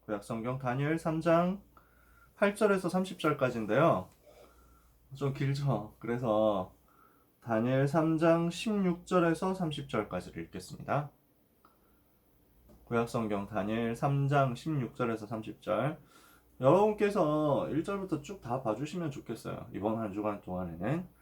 구약성경 다니엘 3장 8절에서 30절까지인데요. 좀 길죠. 그래서 다니엘 3장 16절에서 30절까지를 읽겠습니다. 구약성경 다니엘 3장 16절에서 30절. 여러분께서 1절부터 쭉 다 봐주시면 좋겠어요. 이번 한 주간 동안에는.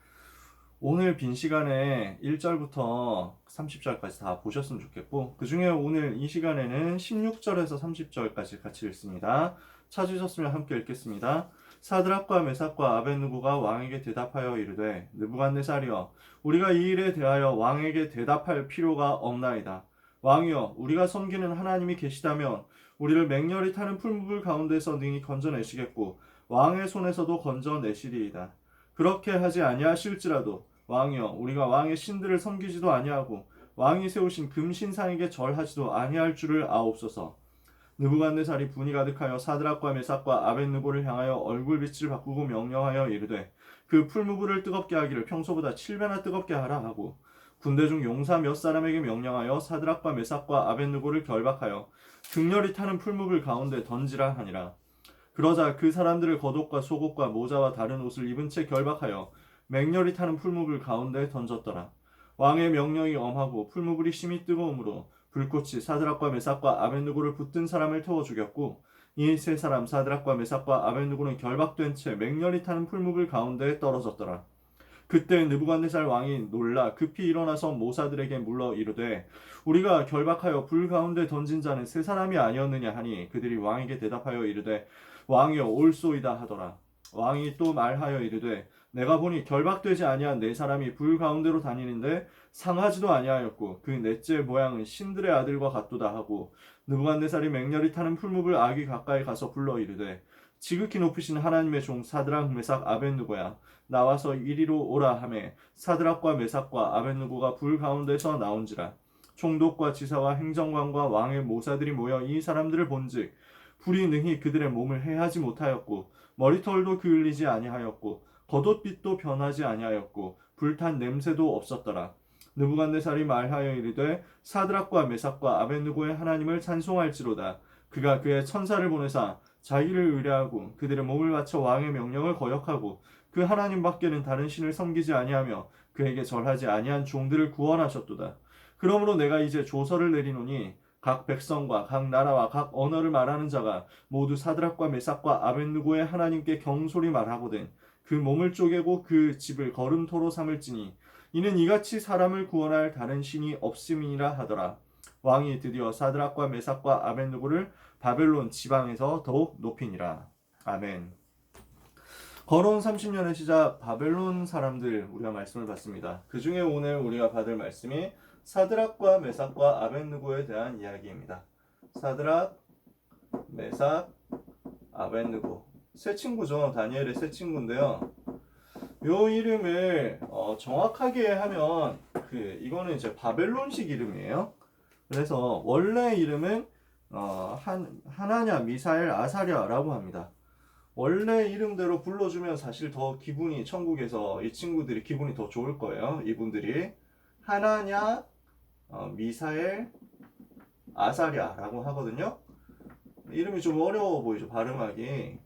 오늘 빈 시간에 1절부터 30절까지 다 보셨으면 좋겠고, 그 중에 오늘 이 시간에는 16절에서 30절까지 같이 읽습니다. 찾으셨으면 함께 읽겠습니다. 사드락과 메삭과 아벳느고가 왕에게 대답하여 이르되, 느부갓네살이여, 우리가 이 일에 대하여 왕에게 대답할 필요가 없나이다. 왕이여, 우리가 섬기는 하나님이 계시다면 우리를 맹렬히 타는 풀무불 가운데서 능히 건져내시겠고 왕의 손에서도 건져내시리이다. 그렇게 하지 아니하실지라도 왕이여, 우리가 왕의 신들을 섬기지도 아니하고 왕이 세우신 금신상에게 절하지도 아니할 줄을 아옵소서. 느부갓네살이 분이 가득하여 사드락과 메삭과 아벳느고를 향하여 얼굴빛을 바꾸고 명령하여 이르되, 그 풀무불을 뜨겁게 하기를 평소보다 7배나 뜨겁게 하라 하고, 군대 중 용사 몇 사람에게 명령하여 사드락과 메삭과 아벳느고를 결박하여 극렬히 타는 풀무불 가운데 던지라 하니라. 그러자 그 사람들을 겉옷과 속옷과 모자와 다른 옷을 입은 채 결박하여 맹렬히 타는 풀무불 가운데 던졌더라. 왕의 명령이 엄하고 풀무불이 심히 뜨거우므로 불꽃이 사드락과 메삭과 아벳느고를 붙든 사람을 태워 죽였고, 이 세 사람 사드락과 메삭과 아벳느고는 결박된 채 맹렬히 타는 풀무불 가운데에 떨어졌더라. 그때 느부갓네살 왕이 놀라 급히 일어나서 모사들에게 물러 이르되, 우리가 결박하여 불 가운데 던진 자는 세 사람이 아니었느냐 하니, 그들이 왕에게 대답하여 이르되, 왕이여, 올소이다 하더라. 왕이 또 말하여 이르되, 내가 보니 결박되지 아니한 네 사람이 불 가운데로 다니는데 상하지도 아니하였고 그 넷째 모양은 신들의 아들과 같도다 하고, 느부갓네살이 맹렬히 타는 풀무불 아귀 가까이 가서 불러 이르되, 지극히 높으신 하나님의 종 사드락 메삭 아벳느고야, 나와서 이리로 오라 하매 사드락과 메삭과 아벳느고가 불 가운데서 나온지라. 총독과 지사와 행정관과 왕의 모사들이 모여 이 사람들을 본즉 불이 능히 그들의 몸을 해하지 못하였고 머리털도 그을리지 아니하였고 겉옷빛도 변하지 아니하였고 불탄 냄새도 없었더라. 느부갓네살이 말하여 이르되, 사드락과 메삭과 아벳느고의 하나님을 찬송할지로다. 그가 그의 천사를 보내사 자기를 의뢰하고 그들의 몸을 바쳐 왕의 명령을 거역하고 그 하나님 밖에는 다른 신을 섬기지 아니하며 그에게 절하지 아니한 종들을 구원하셨도다. 그러므로 내가 이제 조서를 내리노니 각 백성과 각 나라와 각 언어를 말하는 자가 모두 사드락과 메삭과 아벳느고의 하나님께 경솔히 말하거든 그 몸을 쪼개고 그 집을 거름토로 삼을지니 이는 이같이 사람을 구원할 다른 신이 없음이니라 하더라. 왕이 드디어 사드락과 메삭과 아벳느고를 바벨론 지방에서 더욱 높이니라. 아멘. 걸어온 30년의 시작 바벨론 사람들, 우리가 말씀을 받습니다. 그 중에 오늘 우리가 받을 말씀이 사드락과 메삭과 아벳느고에 대한 이야기입니다. 사드락, 메삭, 아벳느고. 세 친구죠. 다니엘의 세 친구인데요. 요 이름을 정확하게 하면 이거는 이제 바벨론식 이름이에요. 그래서 원래 이름은 하나냐, 미사엘, 아사랴라고 합니다. 원래 이름대로 불러주면 사실 더 기분이, 천국에서 이 친구들이 기분이 더 좋을 거예요. 이분들이 하나냐, 미사엘, 아사랴라고 하거든요. 이름이 좀 어려워 보이죠, 발음하기.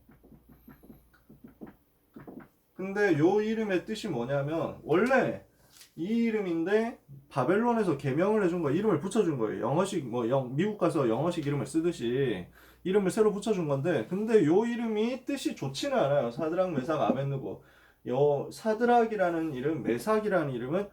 근데 요 이름의 뜻이 뭐냐면 원래 이 이름인데 바벨론에서 개명을 해준 거예요. 이름을 붙여준 거예요. 영어식 미국 가서 영어식 이름을 쓰듯이 이름을 새로 붙여준 건데, 근데 요 이름이 뜻이 좋지는 않아요. 사드락, 메삭, 아벳느고. 요 사드락이라는 이름, 메삭이라는 이름은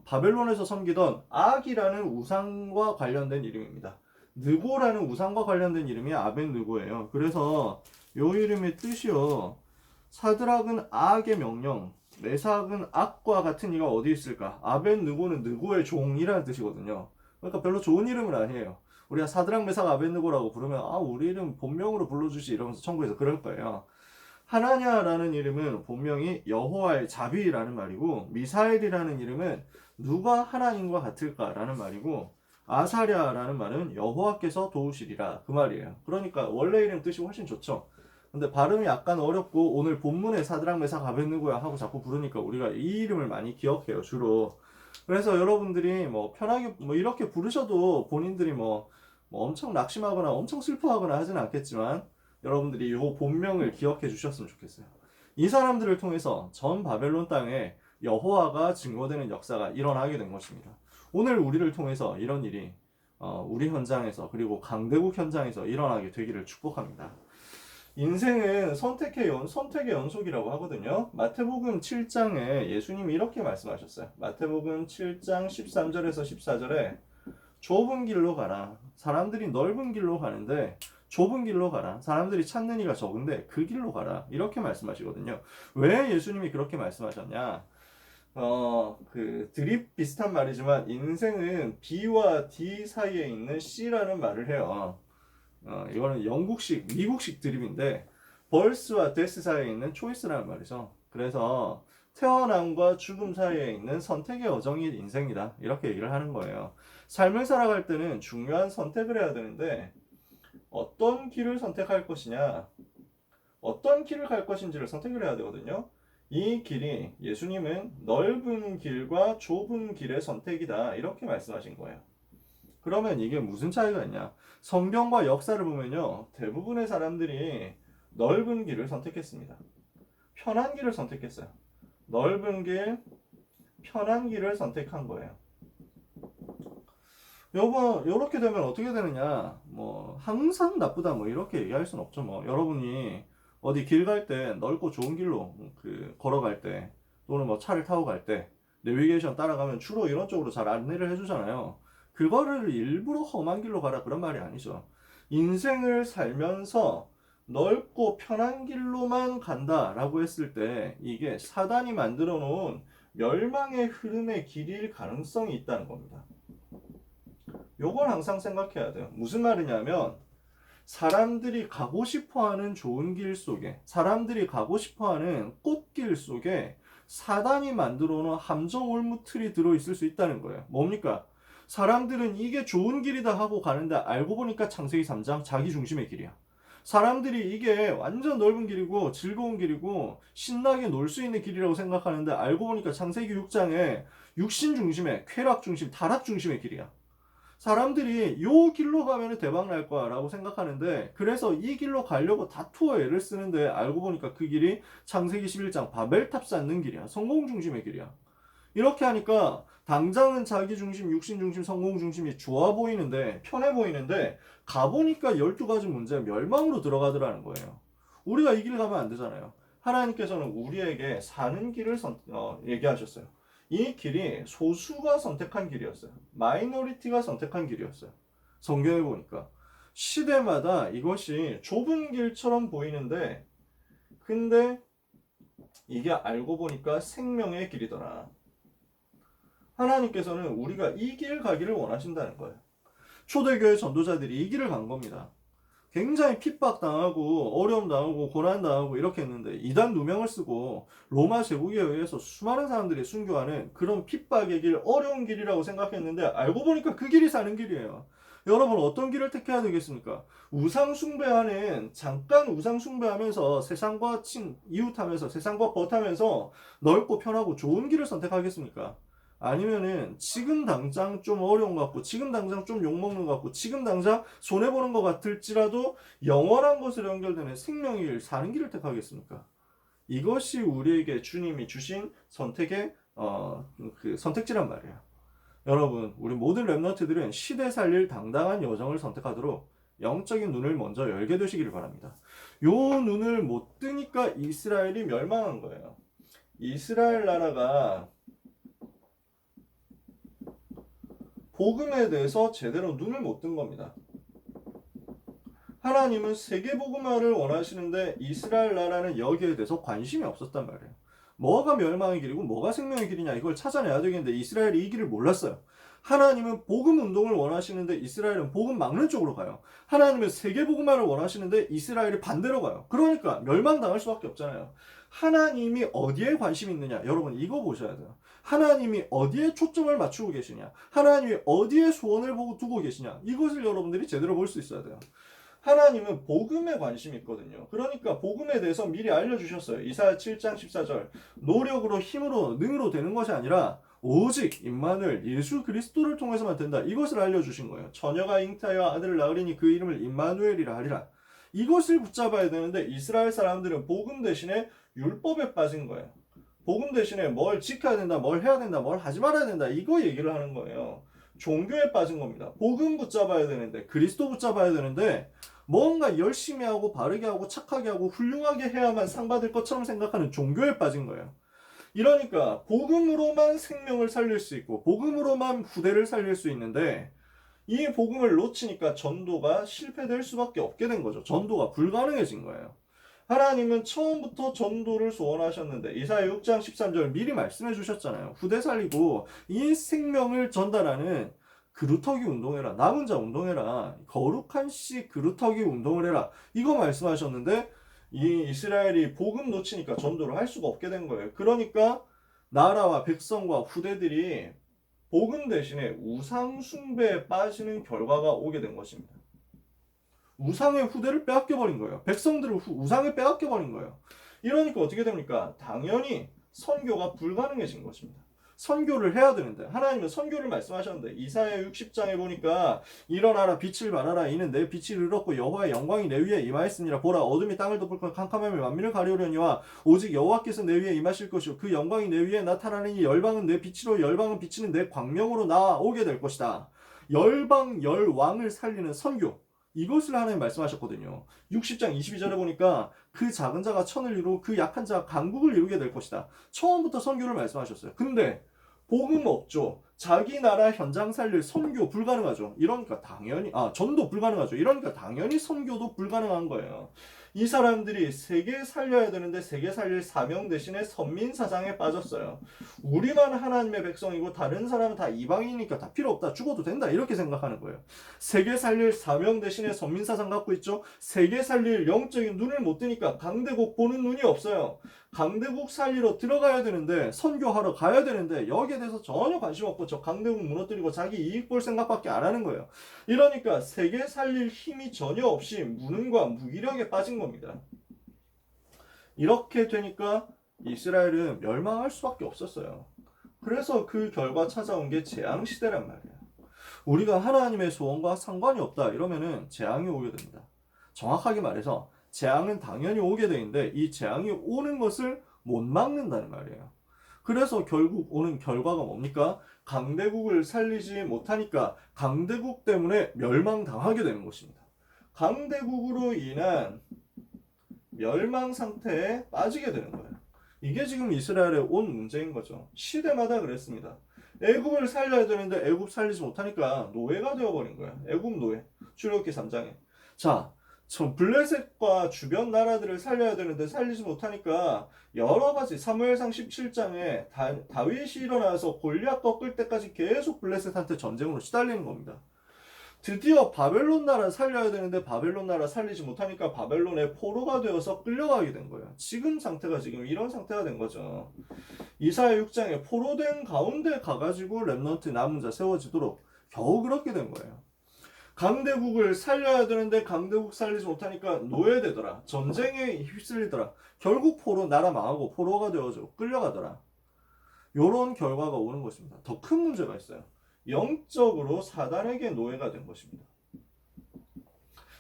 바벨론에서 섬기던 악이라는 우상과 관련된 이름입니다. 느고라는 우상과 관련된 이름이 아벳느고예요. 그래서 요 이름의 뜻이요, 사드락은 악의 명령, 메삭은 악과 같은 이가 어디 있을까? 아벳느고는 느고의 종이라는 뜻이거든요. 그러니까 별로 좋은 이름은 아니에요. 우리가 사드락, 메삭, 아벳느고라고 부르면 우리 이름 본명으로 불러주시 이러면서 천국에서 그럴 거예요. 하나냐라는 이름은 본명이 여호와의 자비라는 말이고, 미사엘이라는 이름은 누가 하나님과 같을까라는 말이고, 아사랴라는 말은 여호와께서 도우시리라 그 말이에요. 그러니까 원래 이름 뜻이 훨씬 좋죠. 근데 발음이 약간 어렵고 오늘 본문에 사드락, 메삭, 아벳느고야 하고 자꾸 부르니까 우리가 이 이름을 많이 기억해요, 주로. 그래서 여러분들이 편하게 이렇게 부르셔도 본인들이 뭐 엄청 낙심하거나 엄청 슬퍼하거나 하진 않겠지만 여러분들이 요 본명을 기억해 주셨으면 좋겠어요. 이 사람들을 통해서 전 바벨론 땅에 여호와가 증거되는 역사가 일어나게 된 것입니다. 오늘 우리를 통해서 이런 일이 우리 현장에서 그리고 강대국 현장에서 일어나게 되기를 축복합니다. 인생은 선택의 연속이라고 하거든요. 마태복음 7장에 예수님이 이렇게 말씀하셨어요. 마태복음 7장 13절에서 14절에 좁은 길로 가라. 사람들이 넓은 길로 가는데 좁은 길로 가라. 사람들이 찾는 이가 적은데 그 길로 가라. 이렇게 말씀하시거든요. 왜 예수님이 그렇게 말씀하셨냐? 드립 비슷한 말이지만 인생은 B와 D 사이에 있는 C라는 말을 해요. 이거는 미국식 드립인데 벌스와 데스 사이에 있는 초이스라는 말이죠. 그래서 태어남과 죽음 사이에 있는 선택의 여정이 인생이다. 이렇게 얘기를 하는 거예요. 삶을 살아갈 때는 중요한 선택을 해야 되는데 어떤 길을 선택할 것이냐, 어떤 길을 갈 것인지를 선택을 해야 되거든요. 이 길이 예수님은 넓은 길과 좁은 길의 선택이다. 이렇게 말씀하신 거예요. 그러면 이게 무슨 차이가 있냐? 성경과 역사를 보면요. 대부분의 사람들이 넓은 길을 선택했습니다. 편한 길을 선택했어요. 넓은 길, 편한 길을 선택한 거예요. 요렇게 되면 어떻게 되느냐? 뭐 항상 나쁘다 뭐 이렇게 얘기할 수는 없죠. 뭐 여러분이 어디 길 갈 때 넓고 좋은 길로 걸어갈 때 또는 뭐 차를 타고 갈 때 내비게이션 따라가면 주로 이런 쪽으로 잘 안내를 해주잖아요. 그거를 일부러 험한 길로 가라 그런 말이 아니죠. 인생을 살면서 넓고 편한 길로만 간다라고 했을 때 이게 사단이 만들어 놓은 멸망의 흐름의 길일 가능성이 있다는 겁니다. 요걸 항상 생각해야 돼요. 무슨 말이냐면 사람들이 가고 싶어하는 좋은 길 속에, 사람들이 가고 싶어하는 꽃길 속에 사단이 만들어 놓은 함정 올무틀이 들어있을 수 있다는 거예요. 뭡니까? 사람들은 이게 좋은 길이다 하고 가는데 알고 보니까 창세기 3장 자기 중심의 길이야. 사람들이 이게 완전 넓은 길이고 즐거운 길이고 신나게 놀 수 있는 길이라고 생각하는데 알고 보니까 창세기 6장에 육신 중심의, 쾌락 중심, 타락 중심의 길이야. 사람들이 요 길로 가면 대박 날 거야 라고 생각하는데 그래서 이 길로 가려고 다투어 애를 쓰는데 알고 보니까 그 길이 창세기 11장 바벨탑 쌓는 길이야. 성공 중심의 길이야. 이렇게 하니까 당장은 자기 중심, 육신 중심, 성공 중심이 좋아 보이는데 편해 보이는데 가보니까 12가지 문제 멸망으로 들어가더라는 거예요. 우리가 이 길 가면 안 되잖아요. 하나님께서는 우리에게 사는 길을 얘기하셨어요. 이 길이 소수가 선택한 길이었어요. 마이너리티가 선택한 길이었어요. 성경에 보니까 시대마다 이것이 좁은 길처럼 보이는데 근데 이게 알고 보니까 생명의 길이더라. 하나님께서는 우리가 이 길 가기를 원하신다는 거예요. 초대교회 전도자들이 이 길을 간 겁니다. 굉장히 핍박당하고 어려움당하고 고난당하고 이렇게 했는데 이단 누명을 쓰고 로마 제국에 의해서 수많은 사람들이 순교하는 그런 핍박의 길, 어려운 길이라고 생각했는데 알고 보니까 그 길이 사는 길이에요. 여러분 어떤 길을 택해야 되겠습니까? 우상 숭배하는 잠깐 우상 숭배하면서 세상과 이웃하면서 세상과 벗하면서 넓고 편하고 좋은 길을 선택하겠습니까? 아니면은 지금 당장 좀 어려운 것 같고 지금 당장 좀 욕먹는 것 같고 지금 당장 손해보는 것 같을지라도 영원한 것으로 연결되는 생명의 길, 사는 길을 택하겠습니까? 이것이 우리에게 주님이 주신 선택의 선택지란 말이에요. 여러분 우리 모든 렘넌트들은 시대 살릴 당당한 여정을 선택하도록 영적인 눈을 먼저 열게 되시기를 바랍니다. 요 눈을 못 뜨니까 이스라엘이 멸망한 거예요. 이스라엘 나라가 복음에 대해서 제대로 눈을 못 뜬 겁니다. 하나님은 세계복음화를 원하시는데 이스라엘 나라는 여기에 대해서 관심이 없었단 말이에요. 뭐가 멸망의 길이고 뭐가 생명의 길이냐 이걸 찾아내야 되겠는데 이스라엘이 이 길을 몰랐어요. 하나님은 복음 운동을 원하시는데 이스라엘은 복음 막는 쪽으로 가요. 하나님은 세계복음화를 원하시는데 이스라엘이 반대로 가요. 그러니까 멸망당할 수밖에 없잖아요. 하나님이 어디에 관심이 있느냐 여러분 이거 보셔야 돼요. 하나님이 어디에 초점을 맞추고 계시냐 하나님이 어디에 소원을 보고 두고 계시냐 이것을 여러분들이 제대로 볼 수 있어야 돼요. 하나님은 복음에 관심이 있거든요. 그러니까 복음에 대해서 미리 알려주셨어요. 이사야 7장 14절 노력으로 힘으로 능으로 되는 것이 아니라 오직 임마누엘 예수 그리스도를 통해서만 된다. 이것을 알려주신 거예요. 처녀가 잉태하여 아들을 낳으리니 그 이름을 임마누엘이라 하리라. 이것을 붙잡아야 되는데 이스라엘 사람들은 복음 대신에 율법에 빠진 거예요. 복음 대신에 뭘 지켜야 된다, 뭘 해야 된다, 뭘 하지 말아야 된다, 이거 얘기를 하는 거예요. 종교에 빠진 겁니다. 복음 붙잡아야 되는데, 그리스도 붙잡아야 되는데, 뭔가 열심히 하고 바르게 하고 착하게 하고 훌륭하게 해야만 상 받을 것처럼 생각하는 종교에 빠진 거예요. 이러니까 복음으로만 생명을 살릴 수 있고 복음으로만 후대를 살릴 수 있는데, 이 복음을 놓치니까 전도가 실패될 수밖에 없게 된 거죠. 전도가 불가능해진 거예요. 하나님은 처음부터 전도를 소원하셨는데 이사야 6장 13절 미리 말씀해 주셨잖아요. 후대 살리고 이 생명을 전달하는 그루터기 운동해라. 남은 자 운동해라. 거룩한 씨 그루터기 운동을 해라. 이거 말씀하셨는데 이 이스라엘이 복음 놓치니까 전도를 할 수가 없게 된 거예요. 그러니까 나라와 백성과 후대들이 복음 대신에 우상 숭배에 빠지는 결과가 오게 된 것입니다. 우상의 후대를 빼앗겨버린 거예요. 백성들을 우상에 빼앗겨버린 거예요. 이러니까 어떻게 됩니까? 당연히 선교가 불가능해진 것입니다. 선교를 해야 되는데 하나님은 선교를 말씀하셨는데 이사야 60장에 보니까 일어나라 빛을 발하라 이는 내 빛이 이르렀고 여호와의 영광이 내 위에 임하였으니라 보라 어둠이 땅을 덮을 것 캄캄함이 만민을 가리우려니와 오직 여호와께서 내 위에 임하실 것이요 그 영광이 내 위에 나타나느니 열방은 내 빛으로 열방은 비치는 내 광명으로 나오게 될 것이다. 열방 열왕을 살리는 선교, 이것을 하나님 말씀하셨거든요. 60장 22절에 보니까 그 작은 자가 천을 이루고 그 약한 자가 강국을 이루게 될 것이다. 처음부터 선교를 말씀하셨어요. 근데 복음 없죠. 자기 나라 현장 살릴 선교 불가능하죠. 이러니까 당연히 전도 불가능하죠. 이러니까 당연히 선교도 불가능한 거예요. 이 사람들이 세계 살려야 되는데 세계 살릴 사명 대신에 선민 사상에 빠졌어요. 우리만 하나님의 백성이고 다른 사람은 다 이방이니까 다 필요 없다. 죽어도 된다. 이렇게 생각하는 거예요. 세계 살릴 사명 대신에 선민 사상 갖고 있죠. 세계 살릴 영적인 눈을 못 뜨니까 강대국 보는 눈이 없어요. 강대국 살리러 들어가야 되는데 선교하러 가야 되는데 여기에 대해서 전혀 관심 없고 저 강대국 무너뜨리고 자기 이익 볼 생각밖에 안 하는 거예요. 이러니까 세계 살릴 힘이 전혀 없이 무능과 무기력에 빠진 겁니다. 이렇게 되니까 이스라엘은 멸망할 수밖에 없었어요. 그래서 그 결과 찾아온 게 재앙시대란 말이에요. 우리가 하나님의 소원과 상관이 없다 이러면은 재앙이 오게 됩니다. 정확하게 말해서 재앙은 당연히 오게 되는데 이 재앙이 오는 것을 못 막는다는 말이에요. 그래서 결국 오는 결과가 뭡니까? 강대국을 살리지 못하니까 강대국 때문에 멸망당하게 되는 것입니다. 강대국으로 인한 멸망 상태에 빠지게 되는 거예요. 이게 지금 이스라엘의 온 문제인 거죠. 시대마다 그랬습니다. 애굽을 살려야 되는데 애굽 살리지 못하니까 노예가 되어버린 거예요. 애굽 노예. 출애굽기 3장에. 자, 블레셋과 주변 나라들을 살려야 되는데 살리지 못하니까 여러 가지 사무엘상 17장에 다윗이 일어나서 골리앗 꺾을 때까지 계속 블레셋한테 전쟁으로 시달리는 겁니다. 드디어 바벨론 나라 살려야 되는데 바벨론 나라 살리지 못하니까 바벨론의 포로가 되어서 끌려가게 된 거예요. 지금 상태가 지금 이런 상태가 된 거죠. 이사야 6장에 포로된 가운데 가가지고 렘넌트 남은 자 세워지도록 겨우 그렇게 된 거예요. 강대국을 살려야 되는데 강대국 살리지 못하니까 노예되더라. 전쟁에 휩쓸리더라. 결국 나라 망하고 포로가 되어서 끌려가더라. 요런 결과가 오는 것입니다. 더 큰 문제가 있어요. 영적으로 사단에게 노예가 된 것입니다.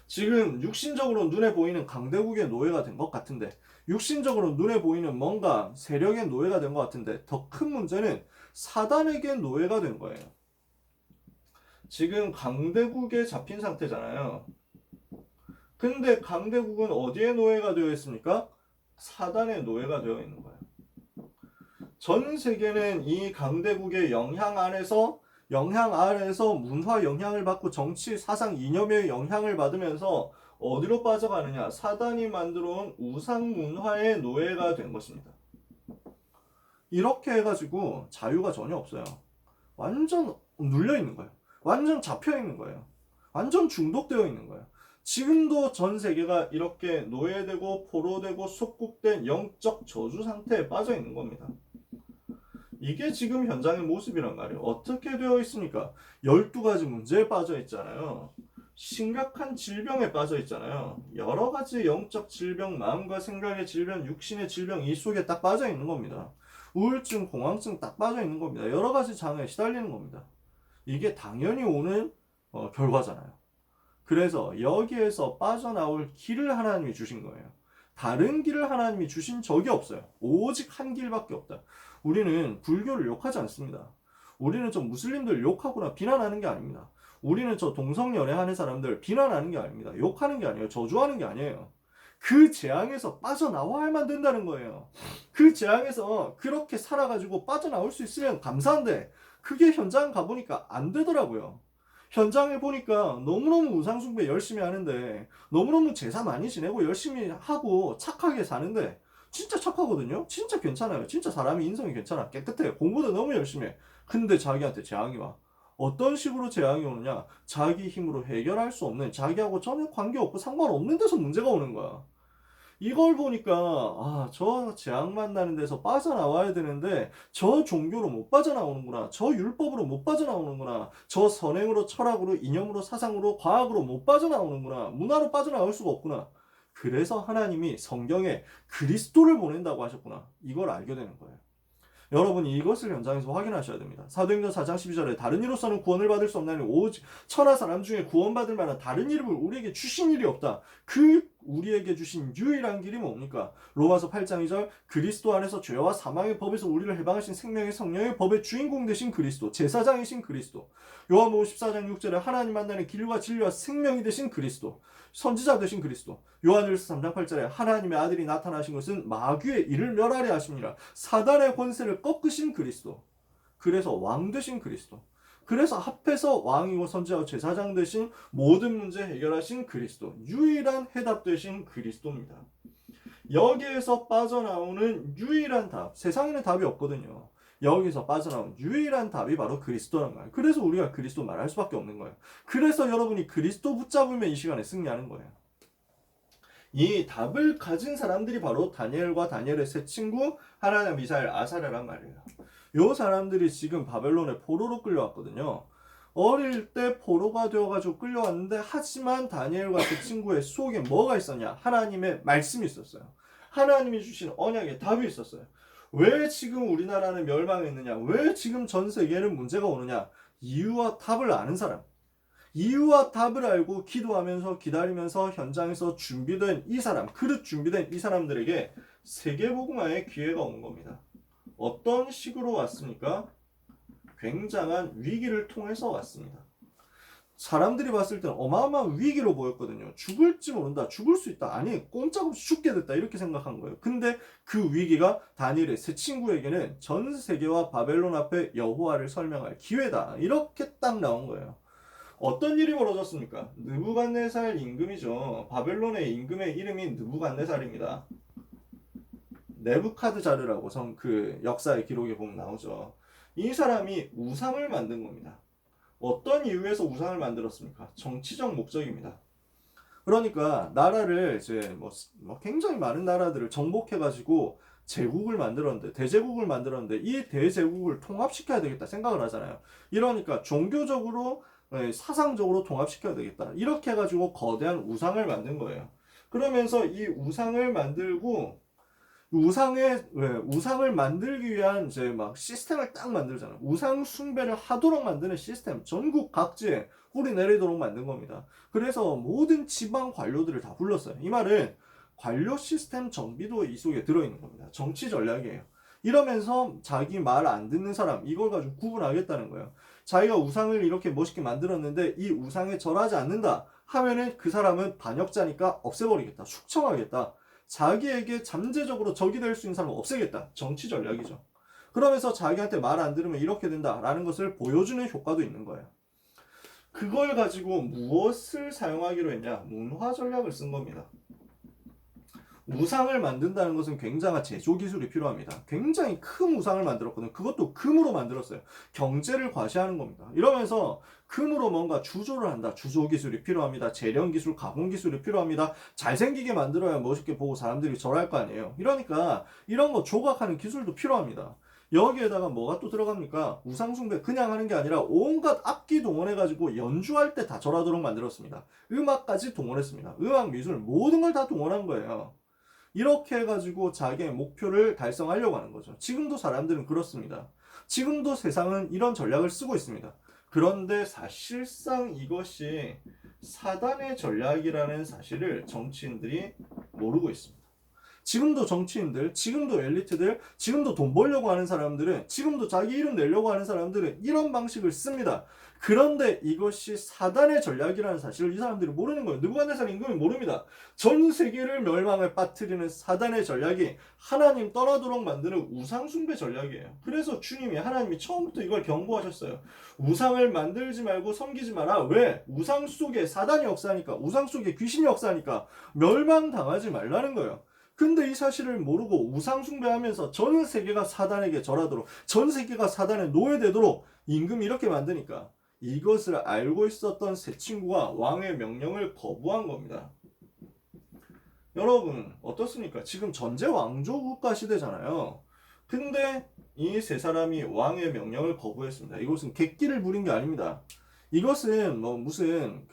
지금 육신적으로 눈에 보이는 강대국의 노예가 된 것 같은데, 육신적으로 눈에 보이는 뭔가 세력의 노예가 된 것 같은데, 더 큰 문제는 사단에게 노예가 된 거예요. 지금 강대국에 잡힌 상태잖아요. 근데 강대국은 어디에 노예가 되어 있습니까? 사단의 노예가 되어 있는 거예요. 전 세계는 이 강대국의 영향 아래서 문화 영향을 받고 정치, 사상, 이념의 영향을 받으면서 어디로 빠져가느냐? 사단이 만들어온 우상 문화의 노예가 된 것입니다. 이렇게 해가지고 자유가 전혀 없어요. 완전 눌려 있는 거예요. 완전 잡혀 있는 거예요. 완전 중독되어 있는 거예요. 지금도 전 세계가 이렇게 노예되고 포로되고 속국된 영적 저주 상태에 빠져 있는 겁니다. 이게 지금 현장의 모습이란 말이에요. 어떻게 되어 있습니까? 12가지 문제에 빠져 있잖아요. 심각한 질병에 빠져 있잖아요. 여러 가지 영적 질병, 마음과 생각의 질병, 육신의 질병 이 속에 딱 빠져 있는 겁니다. 우울증, 공황증 딱 빠져 있는 겁니다. 여러 가지 장애에 시달리는 겁니다. 이게 당연히 오는 결과잖아요. 그래서 여기에서 빠져나올 길을 하나님이 주신 거예요. 다른 길을 하나님이 주신 적이 없어요. 오직 한 길밖에 없다. 우리는 불교를 욕하지 않습니다. 우리는 저 무슬림들 욕하거나 비난하는 게 아닙니다. 우리는 저 동성연애하는 사람들 비난하는 게 아닙니다. 욕하는 게 아니에요. 저주하는 게 아니에요. 그 재앙에서 빠져나와야만 된다는 거예요. 그 재앙에서 그렇게 살아가지고 빠져나올 수 있으면 감사한데 그게 현장 가보니까 안 되더라고요. 현장에 보니까 너무너무 우상숭배 열심히 하는데 너무너무 제사 많이 지내고 열심히 하고 착하게 사는데 진짜 착하거든요. 진짜 괜찮아요. 진짜 사람이 인성이 괜찮아. 깨끗해. 공부도 너무 열심히 해. 근데 자기한테 재앙이 와. 어떤 식으로 재앙이 오느냐? 자기 힘으로 해결할 수 없는, 자기하고 전혀 관계없고 상관없는 데서 문제가 오는 거야. 이걸 보니까 저 재앙 만나는 데서 빠져나와야 되는데 저 종교로 못 빠져나오는구나. 저 율법으로 못 빠져나오는구나. 저 선행으로, 철학으로, 이념으로, 사상으로, 과학으로 못 빠져나오는구나. 문화로 빠져나올 수가 없구나. 그래서 하나님이 성경에 그리스도를 보낸다고 하셨구나. 이걸 알게 되는 거예요. 여러분이 이것을 현장에서 확인하셔야 됩니다. 사도행전 4장 12절에 다른 이로서는 구원을 받을 수 없나니 오직 천하 사람 중에 구원받을 만한 다른 이름을 우리에게 주신 일이 없다. 그 우리에게 주신 유일한 길이 뭡니까? 로마서 8장 2절 그리스도 안에서 죄와 사망의 법에서 우리를 해방하신 생명의 성령의 법의 주인공 되신 그리스도, 제사장이신 그리스도. 요한복음 14장 6절에 하나님 만나는 길과 진리와 생명이 되신 그리스도, 선지자 되신 그리스도. 요한일서 3장 8절에 하나님의 아들이 나타나신 것은 마귀의 일을 멸하려 하심이라. 사단의 권세를 꺾으신 그리스도. 그래서 왕 되신 그리스도. 그래서 앞에서 왕이고 선지자고 제사장 되신 모든 문제 해결하신 그리스도. 유일한 해답 되신 그리스도입니다. 여기에서 빠져나오는 유일한 답. 세상에는 답이 없거든요. 여기서 빠져나온 유일한 답이 바로 그리스도란 말이에요. 그래서 우리가 그리스도 말할 수밖에 없는 거예요. 그래서 여러분이 그리스도 붙잡으면 이 시간에 승리하는 거예요. 이 답을 가진 사람들이 바로 다니엘과 다니엘의 세 친구 하나냐, 미사엘, 아사랴란 말이에요. 요 사람들이 지금 바벨론에 포로로 끌려왔거든요. 어릴 때 포로가 되어가지고 끌려왔는데 하지만 다니엘과 그 친구의 속에 뭐가 있었냐? 하나님의 말씀이 있었어요. 하나님이 주신 언약의 답이 있었어요. 왜 지금 우리나라는 멸망했느냐? 왜 지금 전 세계는 문제가 오느냐? 이유와 답을 아는 사람. 이유와 답을 알고 기도하면서 기다리면서 현장에서 준비된 이 사람, 그릇 준비된 이 사람들에게 세계복음화의 기회가 온 겁니다. 어떤 식으로 왔습니까? 굉장한 위기를 통해서 왔습니다. 사람들이 봤을 때는 어마어마한 위기로 보였거든요. 죽을지 모른다, 죽을 수 있다, 아니 꼼짝없이 죽게 됐다 이렇게 생각한 거예요. 근데 그 위기가 다니엘의 세 친구에게는 전 세계와 바벨론 앞에 여호와를 설명할 기회다 이렇게 딱 나온 거예요. 어떤 일이 벌어졌습니까? 느부갓네살 임금이죠. 바벨론의 임금의 이름이 느부갓네살입니다. 네부카드자르라고 그 역사의 기록에 보면 나오죠. 이 사람이 우상을 만든 겁니다. 어떤 이유에서 우상을 만들었습니까? 정치적 목적입니다. 그러니까 나라를 이제 굉장히 많은 나라들을 정복해가지고 제국을 만들었는데, 대제국을 만들었는데 이 대제국을 통합시켜야 되겠다 생각을 하잖아요. 이러니까 종교적으로 사상적으로 통합시켜야 되겠다. 이렇게 해가지고 거대한 우상을 만든 거예요. 그러면서 이 우상을 만들고 우상을 만들기 위한 이제 막 시스템을 딱 만들잖아요. 우상 숭배를 하도록 만드는 시스템, 전국 각지에 뿌리 내리도록 만든 겁니다. 그래서 모든 지방 관료들을 다 불렀어요. 이 말은 관료 시스템 정비도 이 속에 들어있는 겁니다. 정치 전략이에요. 이러면서 자기 말 안 듣는 사람, 이걸 가지고 구분하겠다는 거예요. 자기가 우상을 이렇게 멋있게 만들었는데 이 우상에 절하지 않는다 하면은 그 사람은 반역자니까 없애버리겠다, 숙청하겠다. 자기에게 잠재적으로 적이 될 수 있는 사람을 없애겠다. 정치 전략이죠. 그러면서 자기한테 말 안 들으면 이렇게 된다라는 것을 보여주는 효과도 있는 거예요. 그걸 가지고 무엇을 사용하기로 했냐? 문화 전략을 쓴 겁니다. 우상을 만든다는 것은 굉장한 제조 기술이 필요합니다. 굉장히 큰 우상을 만들었거든요. 그것도 금으로 만들었어요. 경제를 과시하는 겁니다. 이러면서 금으로 뭔가 주조를 한다. 주조 기술이 필요합니다. 재련 기술, 가공 기술이 필요합니다. 잘생기게 만들어야 멋있게 보고 사람들이 절할 거 아니에요. 이러니까 이런 거 조각하는 기술도 필요합니다. 여기에다가 뭐가 또 들어갑니까? 우상숭배 그냥 하는 게 아니라 온갖 악기 동원해가지고 연주할 때 다 절하도록 만들었습니다. 음악까지 동원했습니다. 음악, 미술 모든 걸 다 동원한 거예요. 이렇게 해가지고 자기의 목표를 달성하려고 하는 거죠. 지금도 사람들은 그렇습니다. 지금도 세상은 이런 전략을 쓰고 있습니다. 그런데 사실상 이것이 사단의 전략이라는 사실을 정치인들이 모르고 있습니다. 지금도 정치인들, 지금도 엘리트들, 지금도 돈 벌려고 하는 사람들은, 지금도 자기 이름 내려고 하는 사람들은 이런 방식을 씁니다. 그런데 이것이 사단의 전략이라는 사실을 이 사람들이 모르는 거예요. 느부갓네살 임금이 모릅니다. 전 세계를 멸망에 빠뜨리는 사단의 전략이 하나님 떠나도록 만드는 우상숭배 전략이에요. 그래서 주님이, 하나님이 처음부터 이걸 경고하셨어요. 우상을 만들지 말고 섬기지 마라. 왜? 우상 속에 사단이 역사하니까, 우상 속에 귀신이 역사하니까 멸망당하지 말라는 거예요. 근데 이 사실을 모르고 우상 숭배하면서 전 세계가 사단에게 절하도록, 전 세계가 사단에 노예되도록 임금이 이렇게 만드니까 이것을 알고 있었던 세 친구가 왕의 명령을 거부한 겁니다. 여러분 어떻습니까? 지금 전제 왕조 국가 시대잖아요. 근데 이 세 사람이 왕의 명령을 거부했습니다. 이것은 객기를 부린 게 아닙니다. 이것은 뭐 무슨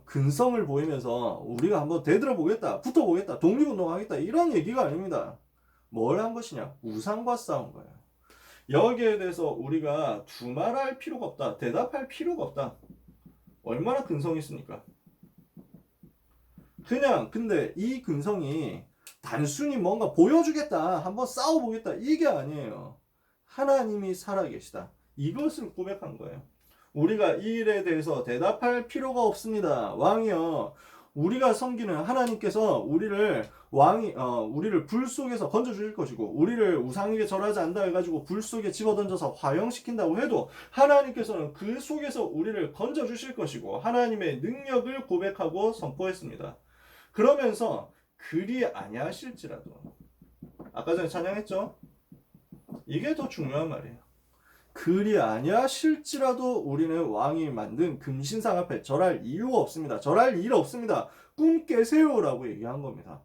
근성을 보이면서 우리가 한번 대들어 보겠다, 붙어 보겠다, 독립운동하겠다 이런 얘기가 아닙니다. 뭘 한 것이냐? 우상과 싸운 거예요. 여기에 대해서 우리가 두말할 필요가 없다, 대답할 필요가 없다. 얼마나 근성이 있습니까? 그냥 근데 이 근성이 단순히 뭔가 보여주겠다, 한번 싸워보겠다 이게 아니에요. 하나님이 살아계시다, 이것을 고백한 거예요. 우리가 이 일에 대해서 대답할 필요가 없습니다. 왕이여, 우리가 섬기는 하나님께서 우리를 불 속에서 건져 주실 것이고, 우리를 우상에게 절하지 않다 해가지고 불 속에 집어던져서 화형시킨다고 해도 하나님께서는 그 속에서 우리를 건져 주실 것이고, 하나님의 능력을 고백하고 선포했습니다. 그러면서 그리 아니하실지라도, 아까 전에 찬양했죠? 이게 더 중요한 말이에요. 그리 아니하실지라도 우리는 왕이 만든 금신상 앞에 절할 이유가 없습니다. 절할 일 없습니다. 꿈 깨세요라고 얘기한 겁니다.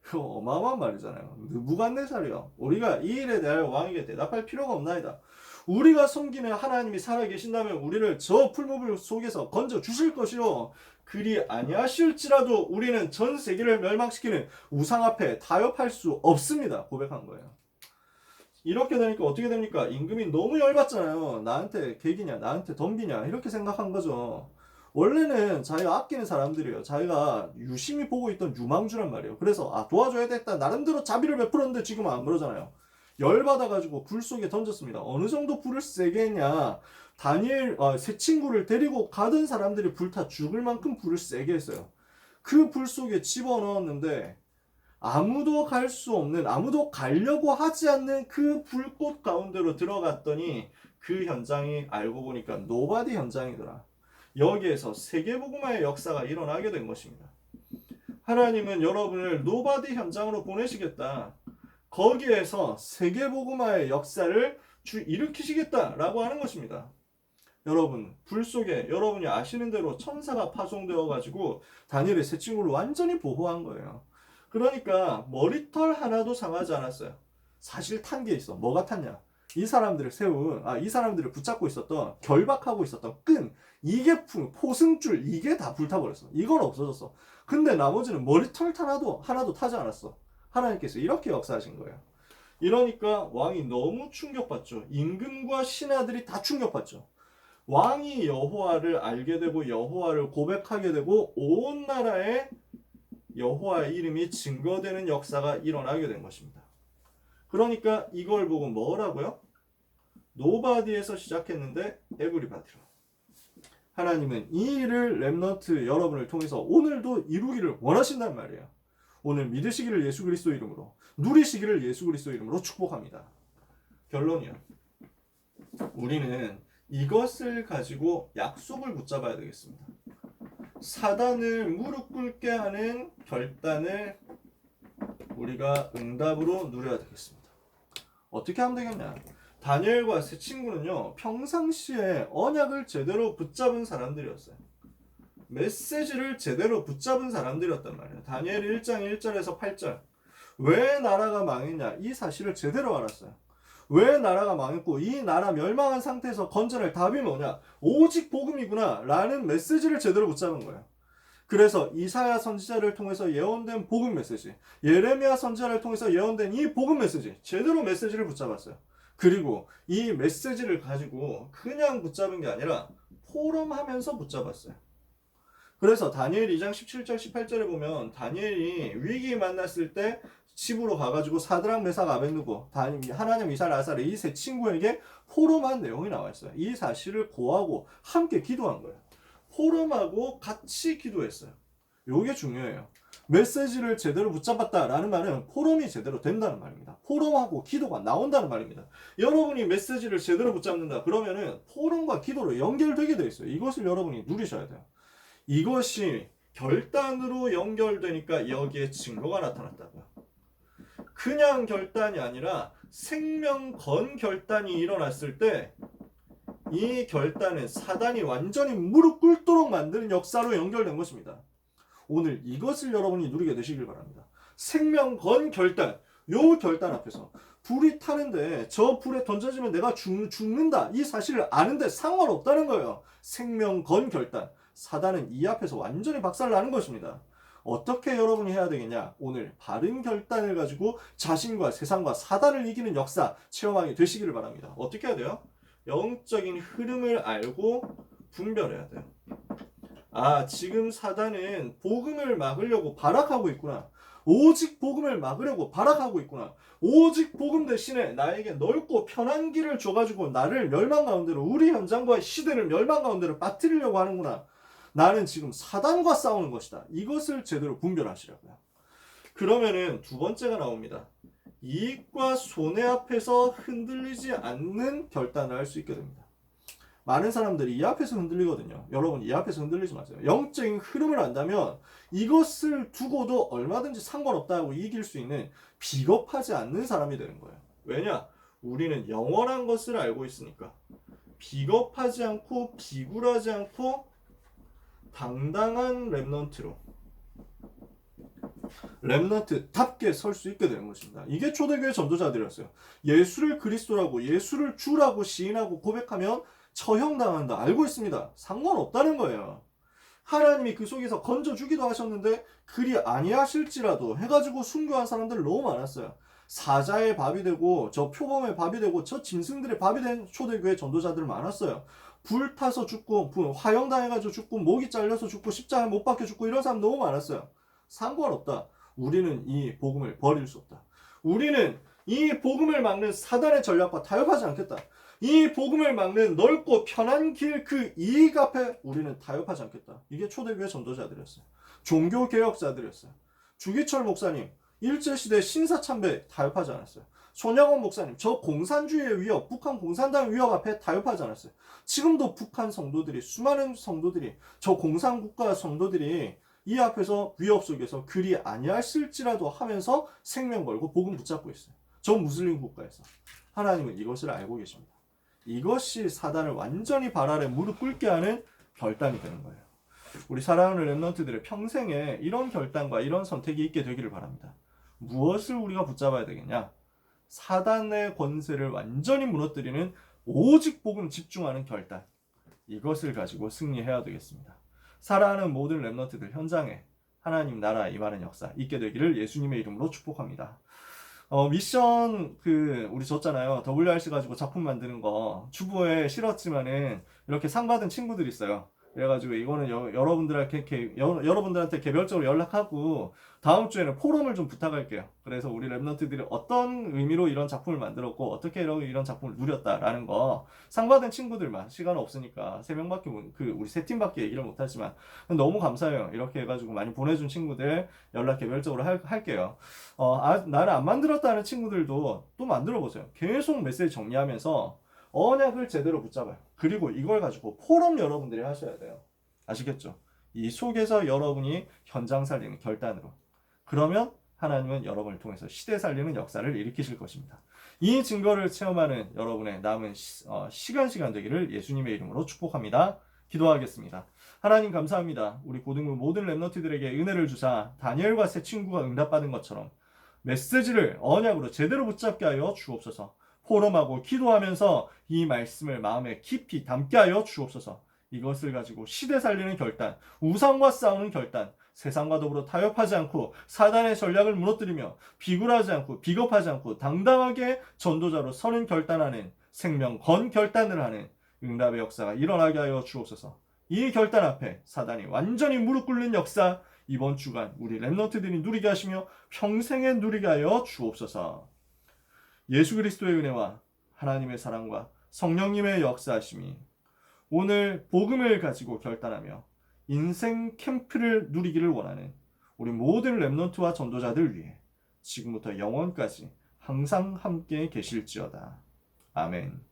이거 어마어마한 말이잖아요. 느부갓네살이요. 우리가 이 일에 대하여 왕에게 대답할 필요가 없나이다. 우리가 섬기는 하나님이 살아계신다면 우리를 저 풀무불 속에서 건져 주실 것이요, 그리 아니하실지라도 우리는 전 세계를 멸망시키는 우상 앞에 타협할 수 없습니다. 고백한 거예요. 이렇게 되니까 어떻게 됩니까? 임금이 너무 열받잖아요. 나한테 개기냐, 나한테 덤비냐 이렇게 생각한 거죠. 원래는 자기가 아끼는 사람들이에요. 자기가 유심히 보고 있던 유망주란 말이에요. 그래서 도와줘야 되겠다, 나름대로 자비를 베풀었는데 지금은 안 그러잖아요. 열받아가지고 불 속에 던졌습니다. 어느 정도 불을 세게 했냐, 세 친구를 데리고 가던 사람들이 불타 죽을 만큼 불을 세게 했어요. 그 불 속에 집어넣었는데 아무도 갈 수 없는, 아무도 가려고 하지 않는 그 불꽃 가운데로 들어갔더니 그 현장이 알고 보니까 노바디 현장이더라. 여기에서 세계복음화의 역사가 일어나게 된 것입니다. 하나님은 여러분을 노바디 현장으로 보내시겠다, 거기에서 세계복음화의 역사를 일으키시겠다라고 하는 것입니다. 여러분, 불 속에 여러분이 아시는 대로 천사가 파송되어 가지고 다니엘의 세 친구를 완전히 보호한 거예요. 그러니까 머리털 하나도 상하지 않았어요. 사실 탄 게 있어. 뭐가 탔냐? 이 사람들을 붙잡고 있었던, 결박하고 있었던 끈, 이게 포승줄, 이게 다 불타버렸어. 이건 없어졌어. 근데 나머지는 머리털 하나도 타지 않았어. 하나님께서 이렇게 역사하신 거예요. 이러니까 왕이 너무 충격받죠. 임금과 신하들이 다 충격받죠. 왕이 여호와를 알게 되고 여호와를 고백하게 되고 온 나라에 여호와의 이름이 증거되는 역사가 일어나게 된 것입니다. 그러니까 이걸 보고 뭐라고요? 노바디에서 시작했는데 에브리바디로. 하나님은 이 일을 렘넌트 여러분을 통해서 오늘도 이루기를 원하신단 말이에요. 오늘 믿으시기를 예수 그리스도 이름으로, 누리시기를 예수 그리스도 이름으로 축복합니다. 결론이요. 우리는 이것을 가지고 약속을 붙잡아야 되겠습니다. 사단을 무릎 꿇게 하는 결단을 우리가 응답으로 누려야 되겠습니다. 어떻게 하면 되겠냐? 다니엘과 세 친구는요, 평상시에 언약을 제대로 붙잡은 사람들이었어요. 메시지를 제대로 붙잡은 사람들이었단 말이에요. 다니엘 1장 1절에서 8절. 왜 나라가 망했냐? 이 사실을 제대로 알았어요. 왜 나라가 망했고 이 나라 멸망한 상태에서 건져낼 답이 뭐냐? 오직 복음이구나 라는 메시지를 제대로 붙잡은 거예요. 그래서 이사야 선지자를 통해서 예언된 복음 메시지, 예레미야 선지자를 통해서 예언된 이 복음 메시지, 제대로 메시지를 붙잡았어요. 그리고 이 메시지를 가지고 그냥 붙잡은 게 아니라 포럼하면서 붙잡았어요. 그래서 다니엘 2장 17절 18절에 보면 다니엘이 위기 만났을 때 집으로 가가지고 사드락 메삭 아벳느고 하나님 미사엘 아사르 이 세 친구에게 포럼한 내용이 나와 있어요. 이 사실을 고하고 함께 기도한 거예요. 포럼하고 같이 기도했어요. 이게 중요해요. 메시지를 제대로 붙잡았다라는 말은 포럼이 제대로 된다는 말입니다. 포럼하고 기도가 나온다는 말입니다. 여러분이 메시지를 제대로 붙잡는다 그러면은 포럼과 기도로 연결되게 돼 있어요. 이것을 여러분이 누리셔야 돼요. 이것이 결단으로 연결되니까 여기에 증거가 나타났다고요. 그냥 결단이 아니라 생명 건 결단이 일어났을 때 이 결단은 사단이 완전히 무릎 꿇도록 만드는 역사로 연결된 것입니다. 오늘 이것을 여러분이 누리게 되시길 바랍니다. 생명 건 결단, 요 결단 앞에서 불이 타는데 저 불에 던져지면 내가 죽는다 이 사실을 아는데 상관없다는 거예요. 생명 건 결단, 사단은 이 앞에서 완전히 박살나는 것입니다. 어떻게 여러분이 해야 되겠냐? 오늘 바른 결단을 가지고 자신과 세상과 사단을 이기는 역사 체험하게 되시기를 바랍니다. 어떻게 해야 돼요? 영적인 흐름을 알고 분별해야 돼요. 아, 지금 사단은 복음을 막으려고 발악하고 있구나. 오직 복음을 막으려고 발악하고 있구나. 오직 복음 대신에 나에게 넓고 편한 길을 줘가지고 나를 멸망 가운데로, 우리 현장과의 시대를 멸망 가운데로 빠뜨리려고 하는구나. 나는 지금 사단과 싸우는 것이다. 이것을 제대로 분별하시라고요. 그러면은 두 번째가 나옵니다. 이익과 손해 앞에서 흔들리지 않는 결단을 할 수 있게 됩니다. 많은 사람들이 이 앞에서 흔들리거든요. 여러분 이 앞에서 흔들리지 마세요. 영적인 흐름을 안다면 이것을 두고도 얼마든지 상관없다고 이길 수 있는 비겁하지 않는 사람이 되는 거예요. 왜냐? 우리는 영원한 것을 알고 있으니까. 비겁하지 않고 비굴하지 않고 당당한 렘넌트답게 설 수 있게 되는 것입니다. 이게 초대교회 전도자들이었어요. 예수를 그리스도라고, 예수를 주라고 시인하고 고백하면 처형당한다. 알고 있습니다. 상관없다는 거예요. 하나님이 그 속에서 건져주기도 하셨는데 그리 아니하실지라도 해가지고 순교한 사람들 너무 많았어요. 사자의 밥이 되고 저 표범의 밥이 되고 저 짐승들의 밥이 된 초대교회 전도자들 많았어요. 불타서 죽고 화형당해가지고 죽고 목이 잘려서 죽고 십자가에 못 박혀 죽고 이런 사람 너무 많았어요. 상관없다. 우리는 이 복음을 버릴 수 없다. 우리는 이 복음을 막는 사단의 전략과 타협하지 않겠다. 이 복음을 막는 넓고 편한 길 그 이익 앞에 우리는 타협하지 않겠다. 이게 초대교회 전도자들이었어요. 종교개혁자들이었어요. 주기철 목사님 일제시대 신사참배 타협하지 않았어요. 손양원 목사님 저 공산주의의 위협, 북한 공산당 위협 앞에 타협하지 않았어요. 지금도 북한 성도들이, 수많은 성도들이, 저 공산국가 성도들이 이 앞에서 위협 속에서 그리 아니하실지라도 하면서 생명 걸고 복음 붙잡고 있어요. 저 무슬림 국가에서. 하나님은 이것을 알고 계십니다. 이것이 사단을 완전히 발 아래 무릎 꿇게 하는 결단이 되는 거예요. 우리 사랑하는 렘넌트들의 평생에 이런 결단과 이런 선택이 있게 되기를 바랍니다. 무엇을 우리가 붙잡아야 되겠냐? 사단의 권세를 완전히 무너뜨리는 오직 복음 집중하는 결단. 이것을 가지고 승리해야 되겠습니다. 사랑하는 모든 렘넌트들 현장에 하나님 나라 임하는 역사 있게 되기를 예수님의 이름으로 축복합니다. 미션 우리 줬잖아요. WRC 가지고 작품 만드는 거 주부에 실었지만은 이렇게 상 받은 친구들이 있어요. 그래가지고 이거는 여러분들한테 개별적으로 연락하고 다음 주에는 포럼을 좀 부탁할게요. 그래서 우리 랩런트들이 어떤 의미로 이런 작품을 만들었고 어떻게 이런 작품을 누렸다라는 거 상 받은 친구들만, 시간 없으니까 3명밖에 우리 3팀밖에 얘기를 못하지만 너무 감사해요. 이렇게 해가지고 많이 보내준 친구들 연락 개별적으로 할게요. 나는 안 만들었다는 친구들도 또 만들어보세요. 계속 메시지 정리하면서 언약을 제대로 붙잡아요. 그리고 이걸 가지고 포럼 여러분들이 하셔야 돼요. 아시겠죠? 이 속에서 여러분이 현장 살리는 결단으로. 그러면 하나님은 여러분을 통해서 시대 살리는 역사를 일으키실 것입니다. 이 증거를 체험하는 여러분의 남은 시간 되기를 예수님의 이름으로 축복합니다. 기도하겠습니다. 하나님 감사합니다. 우리 고등부 모든 렘넌트들에게 은혜를 주사 다니엘과 세 친구가 응답받은 것처럼 메시지를 언약으로 제대로 붙잡게 하여 주옵소서. 포럼하고 기도하면서 이 말씀을 마음에 깊이 담게 하여 주옵소서. 이것을 가지고 시대 살리는 결단, 우상과 싸우는 결단, 세상과 더불어 타협하지 않고 사단의 전략을 무너뜨리며 비굴하지 않고 비겁하지 않고 당당하게 전도자로 서는 결단하는 생명 건 결단을 하는 응답의 역사가 일어나게 하여 주옵소서. 이 결단 앞에 사단이 완전히 무릎 꿇는 역사 이번 주간 우리 렘넌트들이 누리게 하시며 평생에 누리게 하여 주옵소서. 예수 그리스도의 은혜와 하나님의 사랑과 성령님의 역사하심이 오늘 복음을 가지고 결단하며 인생 캠프를 누리기를 원하는 우리 모든 렘넌트와 전도자들 위해 지금부터 영원까지 항상 함께 계실지어다. 아멘.